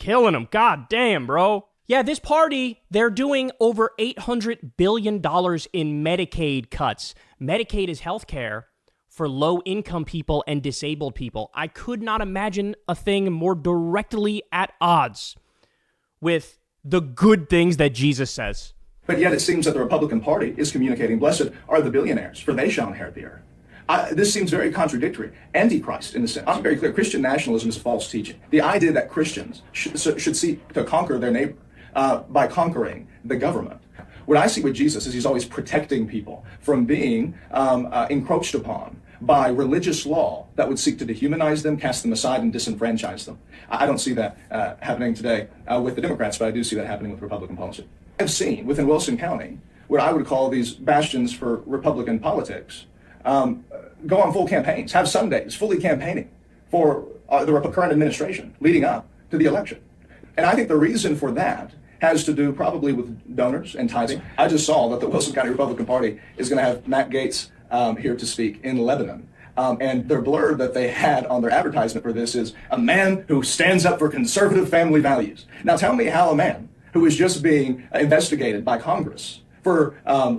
killing them. God damn, bro. Yeah, this party, they're doing over $800 billion in Medicaid cuts. Medicaid is healthcare for low-income people and disabled people. I could not imagine a thing more directly at odds with the good things that Jesus says. But yet it seems that the Republican Party is communicating, blessed are the billionaires, for they shall inherit the earth. This seems very contradictory. Antichrist, in the sense. I'm very clear. Christian nationalism is false teaching. The idea that Christians should seek to conquer their neighbor by conquering the government. What I see with Jesus is he's always protecting people from being encroached upon by religious law that would seek to dehumanize them, cast them aside, and disenfranchise them. I don't see that happening today with the Democrats, but I do see that happening with Republican policy. I've seen within Wilson County what I would call these bastions for Republican politics go on full campaigns, have Sundays fully campaigning for the current administration leading up to the election. And I think the reason for that has to do probably with donors and tithing. I just saw that the Wilson County Republican Party is going to have Matt Gaetz here to speak in Lebanon. And their blurb that they had on their advertisement for this is, a man who stands up for conservative family values. Now tell me how a man who is just being investigated by Congress for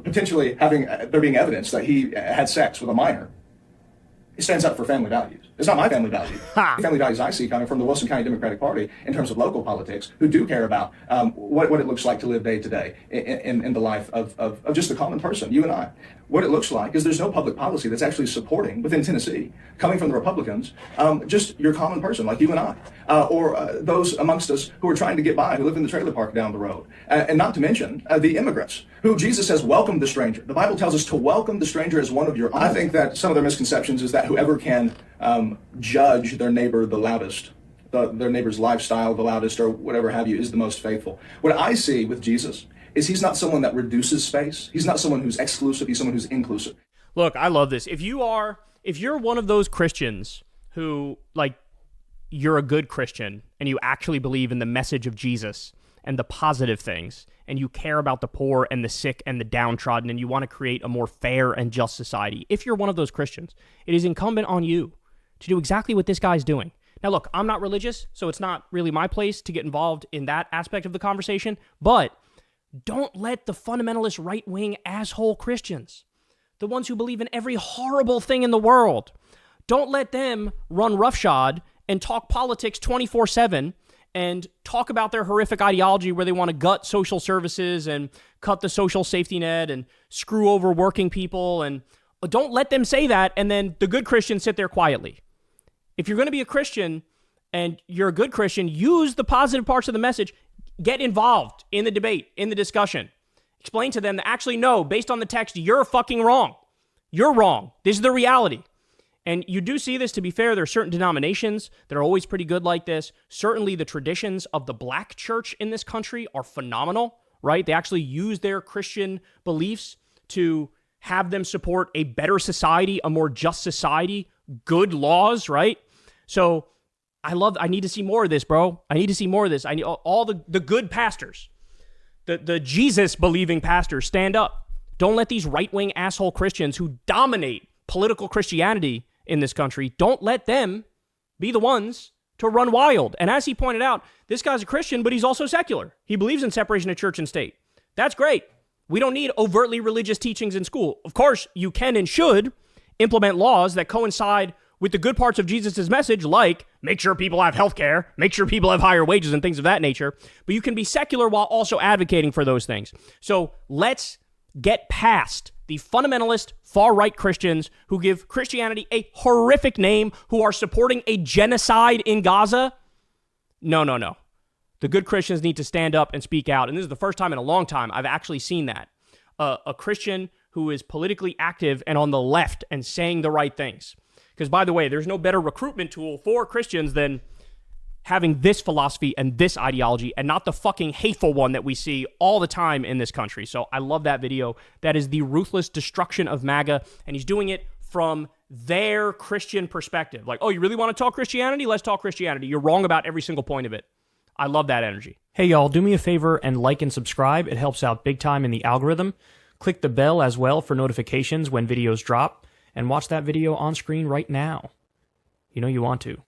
potentially there being evidence that he had sex with a minor, he stands up for family values. It's not my family value. The family values I see coming from the Wilson County Democratic Party in terms of local politics, who do care about what it looks like to live day to day in the life of just a common person, you and I. What it looks like is there's no public policy that's actually supporting, within Tennessee, coming from the Republicans, just your common person like you and I, or those amongst us who are trying to get by, who live in the trailer park down the road. And not to mention the immigrants, who Jesus says, welcome the stranger. The Bible tells us to welcome the stranger as one of your own. I think that some of their misconceptions is that whoever can judge their neighbor the loudest, their neighbor's lifestyle the loudest, or whatever have you, is the most faithful. What I see with Jesus is he's not someone that reduces space. He's not someone who's exclusive. He's someone who's inclusive. Look, I love this. If you're one of those Christians who, like, you're a good Christian and you actually believe in the message of Jesus and the positive things, and you care about the poor and the sick and the downtrodden, and you want to create a more fair and just society, if you're one of those Christians, it is incumbent on you to do exactly what this guy's doing. Now, look, I'm not religious, so it's not really my place to get involved in that aspect of the conversation, but don't let the fundamentalist right-wing asshole Christians, the ones who believe in every horrible thing in the world, don't let them run roughshod and talk politics 24/7 and talk about their horrific ideology where they want to gut social services and cut the social safety net and screw over working people. And don't let them say that and then the good Christians sit there quietly. If you're going to be a Christian and you're a good Christian, use the positive parts of the message. Get involved in the debate, in the discussion. Explain to them that actually, no, based on the text, you're fucking wrong. You're wrong. This is the reality. And you do see this, to be fair, there are certain denominations that are always pretty good like this. Certainly the traditions of the black church in this country are phenomenal, right? They actually use their Christian beliefs to have them support a better society, a more just society, good laws, right? So I need to see more of this, bro. I need to see more of this. I need all the good pastors, the Jesus-believing pastors, stand up. Don't let these right-wing asshole Christians who dominate political Christianity in this country, don't let them be the ones to run wild. And as he pointed out, this guy's a Christian, but he's also secular. He believes in separation of church and state. That's great. We don't need overtly religious teachings in school. Of course, you can and should implement laws that coincide with the good parts of Jesus' message, like make sure people have health care, make sure people have higher wages and things of that nature. But you can be secular while also advocating for those things. So let's get past the fundamentalist far-right Christians who give Christianity a horrific name, who are supporting a genocide in Gaza. No. The good Christians need to stand up and speak out. And this is the first time in a long time I've actually seen that. A Christian who is politically active and on the left and saying the right things. Because, by the way, there's no better recruitment tool for Christians than having this philosophy and this ideology and not the fucking hateful one that we see all the time in this country. So I love that video. That is the ruthless destruction of MAGA, and he's doing it from their Christian perspective. Like, oh, you really want to talk Christianity? Let's talk Christianity. You're wrong about every single point of it. I love that energy. Hey, y'all, do me a favor and like and subscribe. It helps out big time in the algorithm. Click the bell as well for notifications when videos drop, and watch that video on screen right now. You know you want to.